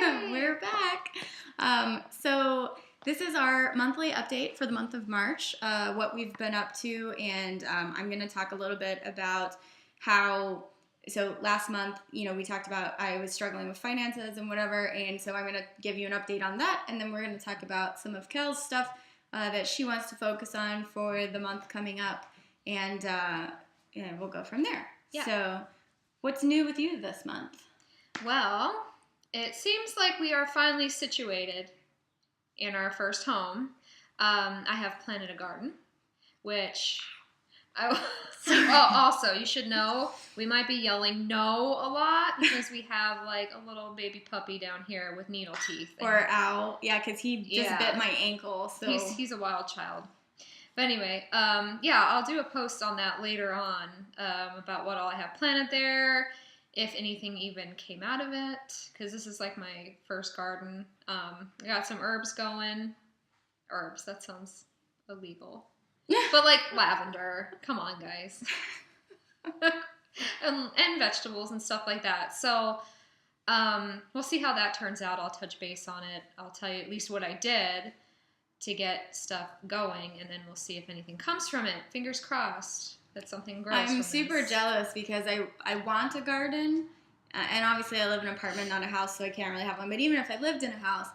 We're back. So this is our monthly update for the month of March, what we've been up to, and I'm going to talk a little bit about how, so last month, we talked about I was struggling with finances and whatever, and so I'm going to give you an update on that, and then we're going to talk about some of Kel's stuff that she wants to focus on for the month coming up, and we'll go from there. Yeah. So what's new with you this month? Well, it seems like we are finally situated in our first home. I have planted a garden, which also you should know we might be yelling no a lot because we have like a little baby puppy down here with needle teeth. Or owl, yeah, because he just bit my ankle. So he's a wild child. But anyway, I'll do a post on that later on about what all I have planted there. If anything even came out of it, because this is like my first garden. I got some herbs going. Herbs, that sounds illegal. But like lavender, come on guys. and vegetables and stuff like that. So we'll see how that turns out. I'll touch base on it. I'll tell you at least what I did to get stuff going, and then we'll see if anything comes from it. Fingers crossed. That something grows. I'm super jealous because I want a garden, and obviously I live in an apartment, not a house, so I can't really have one. But even if I lived in a house,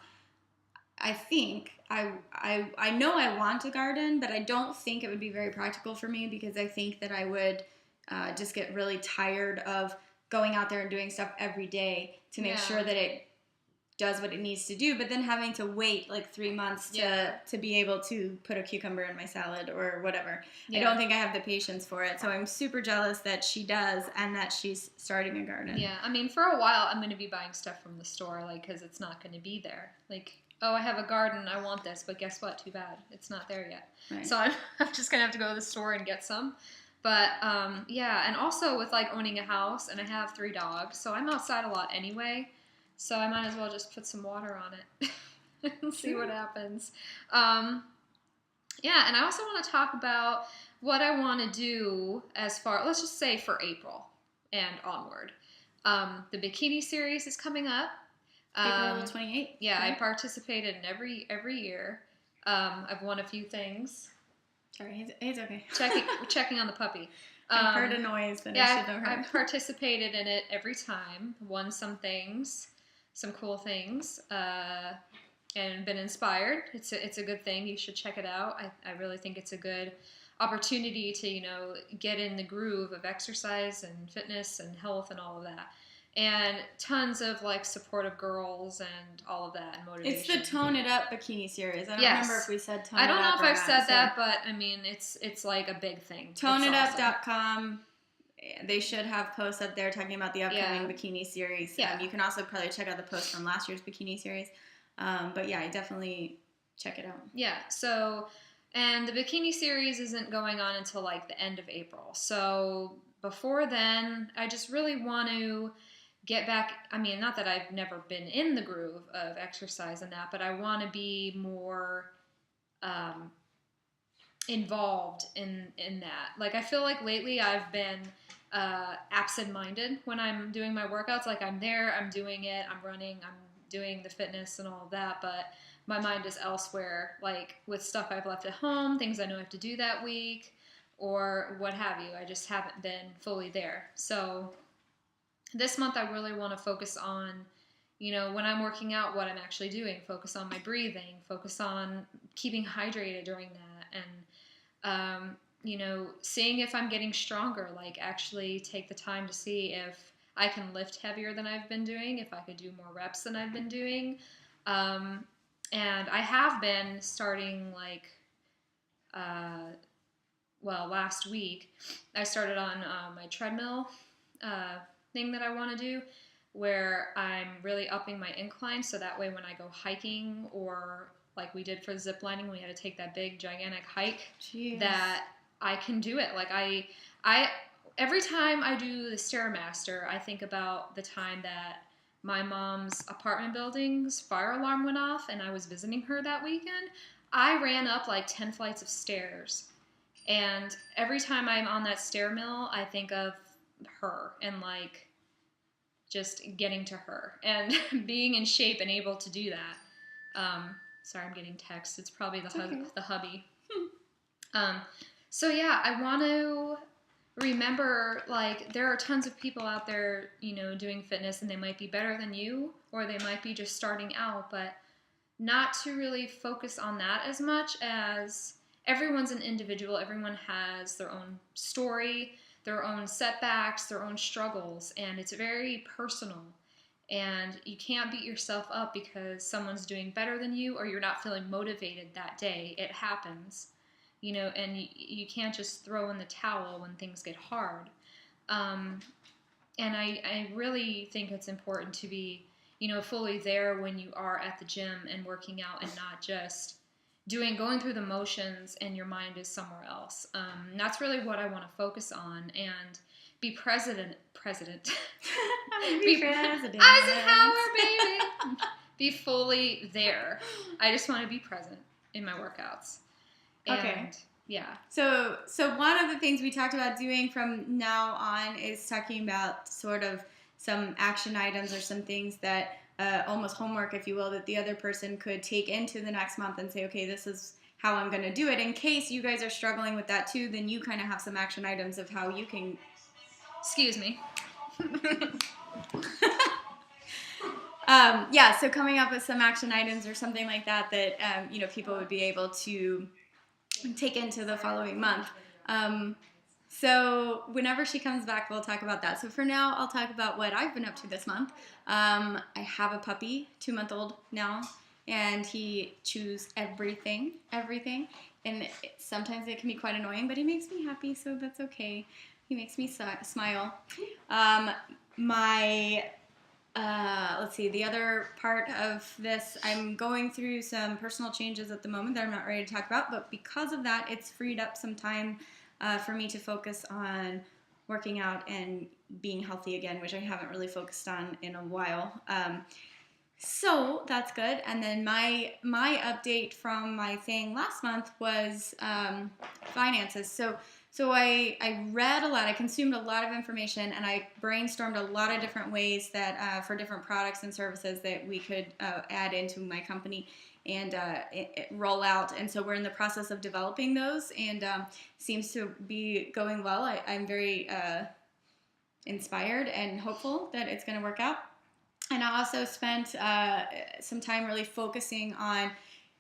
I think I know I want a garden, but I don't think it would be very practical for me because I think that I would just get really tired of going out there and doing stuff every day to make sure that it does what it needs to do, but then having to wait like 3 months to be able to put a cucumber in my salad or whatever. I don't think I have the patience for it. So I'm super jealous that she does and that she's starting a garden. Yeah, I mean, for a while I'm going to be buying stuff from the store, like, because it's not going to be there. Like, oh, I have a garden, I want this, but guess what? Too bad. It's not there yet. Right. So I'm just going to have to go to the store and get some. But, and also with like owning a house, and I have 3 dogs, so I'm outside a lot anyway. So I might as well just put some water on it and see what happens. And I also want to talk about what I want to do as far, let's just say for April and onward. The bikini series is coming up. April 28th. Yeah, right? I participated in every year. I've won a few things. Sorry, he's okay. Checking on the puppy. I heard a noise that I should have heard. I've participated in it every time, won some things. Some cool things, and been inspired. It's a good thing. You should check it out. I really think it's a good opportunity to, get in the groove of exercise and fitness and health and all of that. And tons of like supportive girls and all of that and motivation. It's the Tone It Up bikini series. I don't remember if we said Tone It Up. I don't know if I've said that, but I mean it's like a big thing. ToneItUp.com. They should have posts up there talking about the upcoming bikini series. Yeah. You can also probably check out the post from last year's bikini series. But yeah, I definitely check it out. Yeah. So, and the bikini series isn't going on until like the end of April. So before then, I just really want to get back. I mean, not that I've never been in the groove of exercise and that, but I want to be more involved in that. Like, I feel like lately I've been absent-minded when I'm doing my workouts. Like, I'm there, I'm doing it, I'm running, I'm doing the fitness and all of that, but my mind is elsewhere, like with stuff I've left at home, things I know I have to do that week, or what have you. I just haven't been fully there. So this month I really want to focus on, when I'm working out, what I'm actually doing, focus on my breathing, focus on keeping hydrated during that, and seeing if I'm getting stronger, like actually take the time to see if I can lift heavier than I've been doing, if I could do more reps than I've been doing. And I have been starting last week, I started on my treadmill thing that I want to do, where I'm really upping my incline, so that way when I go hiking, or like we did for zip lining, we had to take that big gigantic hike, that I can do it. Like I every time I do the Stairmaster, I think about the time that my mom's apartment building's fire alarm went off and I was visiting her that weekend. I ran up like 10 flights of stairs. And every time I'm on that stair mill, I think of her and like just getting to her and being in shape and able to do that. Sorry, I'm getting text. It's probably the hubby. So yeah, I want to remember, like, there are tons of people out there, doing fitness, and they might be better than you, or they might be just starting out, but not to really focus on that as much, as everyone's an individual. Everyone has their own story, their own setbacks, their own struggles, and it's very personal. And you can't beat yourself up because someone's doing better than you, or you're not feeling motivated that day. It happens, and you can't just throw in the towel when things get hard. And I really think it's important to be, fully there when you are at the gym and working out, and not just going through the motions and your mind is somewhere else. That's really what I want to focus on, and be president. Be president. Eisenhower, baby. Be fully there. I just want to be present in my workouts. And, okay. Yeah. So one of the things we talked about doing from now on is talking about sort of some action items, or some things that almost homework, if you will, that the other person could take into the next month and say, okay, this is how I'm going to do it. In case you guys are struggling with that too, then you kind of have some action items of how you can. Excuse me. Yeah, so coming up with some action items or something like that people would be able to take into the following month. So whenever she comes back, we'll talk about that. So for now, I'll talk about what I've been up to this month. I have a puppy, 2-month-old now, and he chews everything. And sometimes it can be quite annoying, but he makes me happy, so that's okay. He makes me smile. Let's see, the other part of this, I'm going through some personal changes at the moment that I'm not ready to talk about, but because of that, it's freed up some time for me to focus on working out and being healthy again, which I haven't really focused on in a while. So that's good. And then my update from my thing last month was finances. So I read a lot, I consumed a lot of information, and I brainstormed a lot of different ways that for different products and services that we could add into my company and roll out. And so we're in the process of developing those, and seems to be going well. I'm very inspired and hopeful that it's going to work out. And I also spent some time really focusing on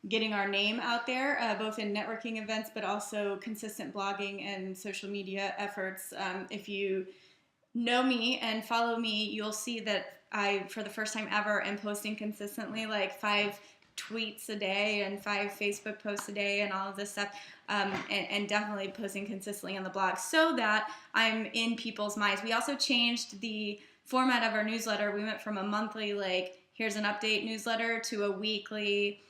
getting our name out there, both in networking events, but also consistent blogging and social media efforts. If you know me and follow me, you'll see that I, for the first time ever, am posting consistently, like 5 tweets a day and 5 Facebook posts a day and all of this stuff, and definitely posting consistently on the blog so that I'm in people's minds. We also changed the format of our newsletter. We went from a monthly, like, here's an update newsletter, to a weekly,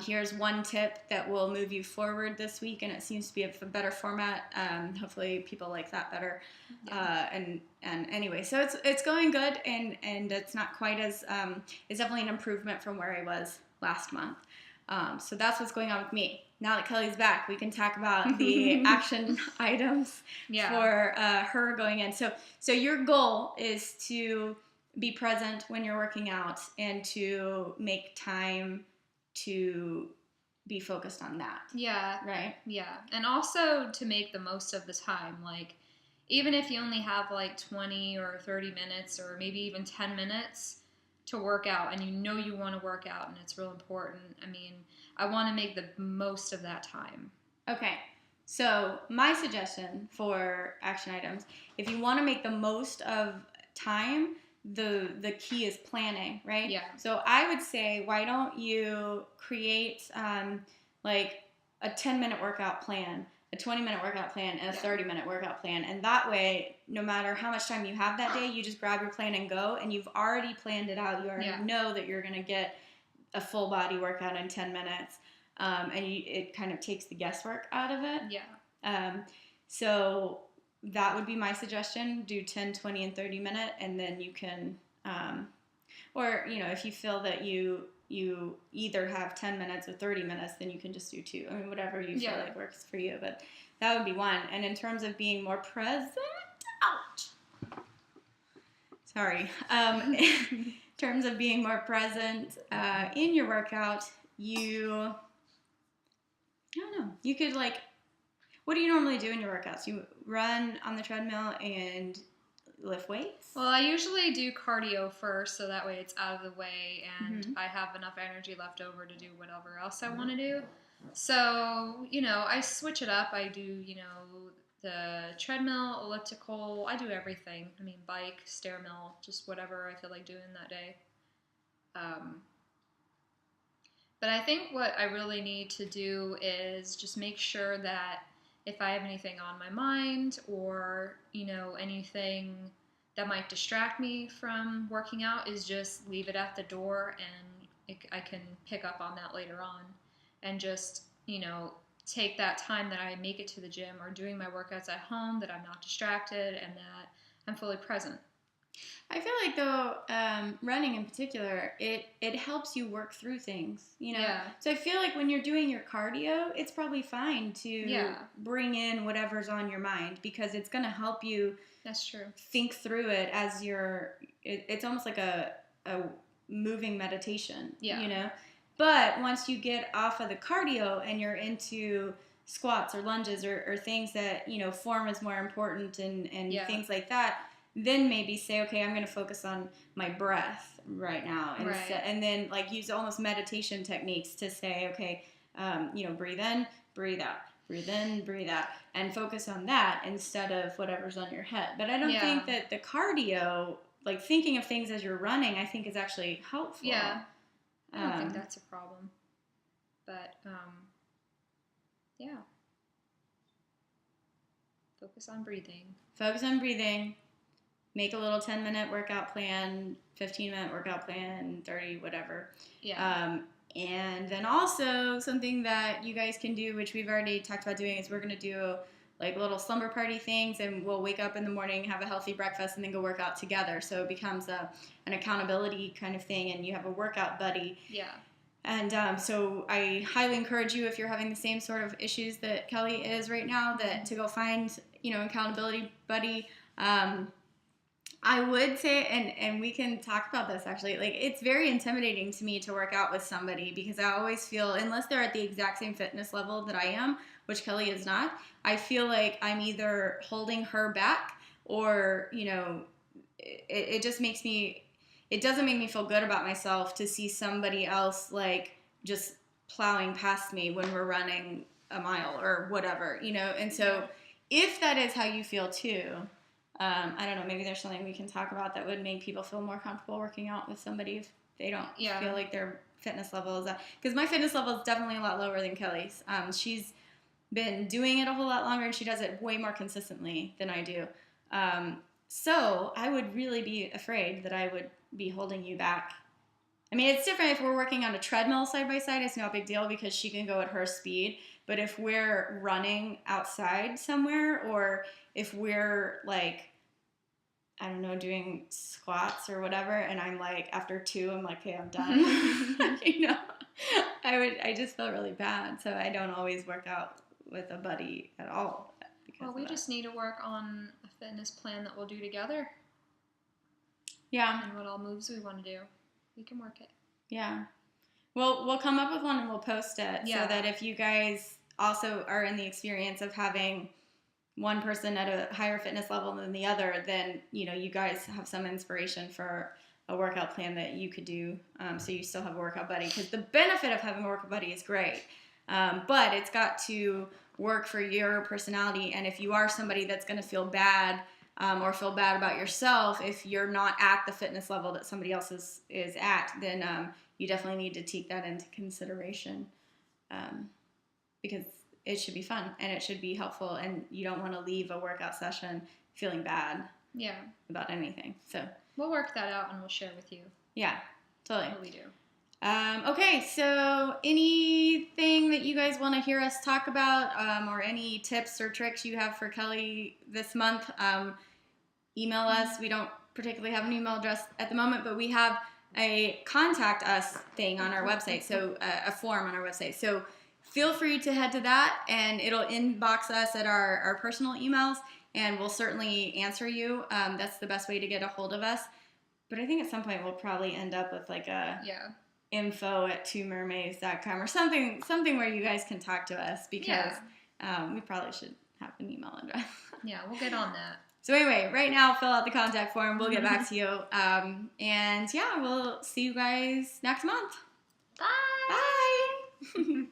here's one tip that will move you forward this week, and it seems to be a better format. Hopefully people like that better. Yeah. And anyway, so it's going good, and it's not quite as, it's definitely an improvement from where I was last month. So that's what's going on with me. Now that Kelly's back, we can talk about the action items for her going in. So your goal is to be present when you're working out, and to make time to be focused on that. Yeah. Right? Yeah. And also to make the most of the time. Like, even if you only have like 20 or 30 minutes, or maybe even 10 minutes to work out, and you want to work out and it's real important. I mean, I want to make the most of that time. Okay. So my suggestion for action items, if you want to make the most of time, the key is planning, right? Yeah. So I would say, why don't you create like a 10-minute workout plan, a 20-minute workout plan, and a 30-minute workout plan. And that way, no matter how much time you have that day, you just grab your plan and go, and you've already planned it out. You already know that you're going to get a full body workout in 10 minutes. And it kind of takes the guesswork out of it. Yeah. So that would be my suggestion. Do 10, 20, and 30-minute, and then you can, or, if you feel that you either have 10 minutes or 30 minutes, then you can just do 2. I mean, whatever you feel like works for you, but that would be one. And in terms of being more present, sorry. In terms of being more present in your workout, I don't know, you could like, what do you normally do in your workouts? You run on the treadmill and lift weights? Well, I usually do cardio first, so that way it's out of the way and I have enough energy left over to do whatever else I want to do. So, I switch it up. I do, the treadmill, elliptical, I do everything. I mean, bike, stair mill, just whatever I feel like doing that day. But I think what I really need to do is just make sure that if I have anything on my mind or, anything that might distract me from working out, is just leave it at the door and I can pick up on that later on and just, take that time that I make it to the gym or doing my workouts at home, that I'm not distracted and that I'm fully present. I feel like though, running in particular, it helps you work through things, Yeah. So I feel like when you're doing your cardio, it's probably fine to bring in whatever's on your mind because it's going to help you. That's true. Think through it as it's almost like a moving meditation, But once you get off of the cardio and you're into squats or lunges or things that, form is more important and things like that, then maybe say, okay, I'm going to focus on my breath right now. And then like use almost meditation techniques to say, okay, breathe in, breathe out, breathe in, breathe out, and focus on that instead of whatever's on your head. But I don't think that the cardio, like thinking of things as you're running, I think is actually helpful. Yeah. I don't think that's a problem. But, yeah. Focus on breathing. Focus on breathing. Make a little 10-minute workout plan, 15-minute workout plan, 30, whatever. Yeah. And then also something that you guys can do, which we've already talked about doing, is we're going to do like little slumber party things, and we'll wake up in the morning, have a healthy breakfast, and then go work out together. So it becomes an accountability kind of thing, and you have a workout buddy. Yeah. And so I highly encourage you, if you're having the same sort of issues that Kelly is right now, that to go find, accountability buddy. I would say, and we can talk about this actually, like it's very intimidating to me to work out with somebody because I always feel, unless they're at the exact same fitness level that I am, which Kelly is not, I feel like I'm either holding her back or, it just makes me, it doesn't make me feel good about myself to see somebody else like just plowing past me when we're running a mile or whatever, and so if that is how you feel too, I don't know, maybe there's something we can talk about that would make people feel more comfortable working out with somebody if they don't feel like their fitness level is up. Because my fitness level is definitely a lot lower than Kelly's. She's been doing it a whole lot longer and she does it way more consistently than I do. So I would really be afraid that I would be holding you back. I mean, it's different if we're working on a treadmill side by side. It's no big deal because she can go at her speed. But if we're running outside somewhere or if we're like, I don't know, doing squats or whatever, and I'm like, after 2, I'm like, okay, I'm done. I just feel really bad. So I don't always work out with a buddy at all. Well, we just need to work on a fitness plan that we'll do together. Yeah. And what all moves we want to do. We can work it. Yeah. Well, we'll come up with one and we'll post it so that if you guys also are in the experience of having one person at a higher fitness level than the other, then, you guys have some inspiration for a workout plan that you could do so you still have a workout buddy. Because the benefit of having a workout buddy is great, but it's got to work for your personality. And if you are somebody that's going to feel bad or feel bad about yourself, if you're not at the fitness level that somebody else is at, then you definitely need to take that into consideration because it should be fun and it should be helpful, and you don't want to leave a workout session feeling bad about anything. So we'll work that out and we'll share with you. Yeah, totally. What we do. Okay, so anything that you guys want to hear us talk about or any tips or tricks you have for Kelly this month, email us. We don't particularly have an email address at the moment, but we have a contact us thing on our website, so a form on our website. So feel free to head to that, and it'll inbox us at our personal emails, and we'll certainly answer you. That's the best way to get a hold of us. But I think at some point we'll probably end up with like a info@twomermaids.com or something where you guys can talk to us, because we probably should have an email address. Yeah, we'll get on that. So anyway, right now fill out the contact form. We'll get back to you. And yeah, we'll see you guys next month. Bye. Bye.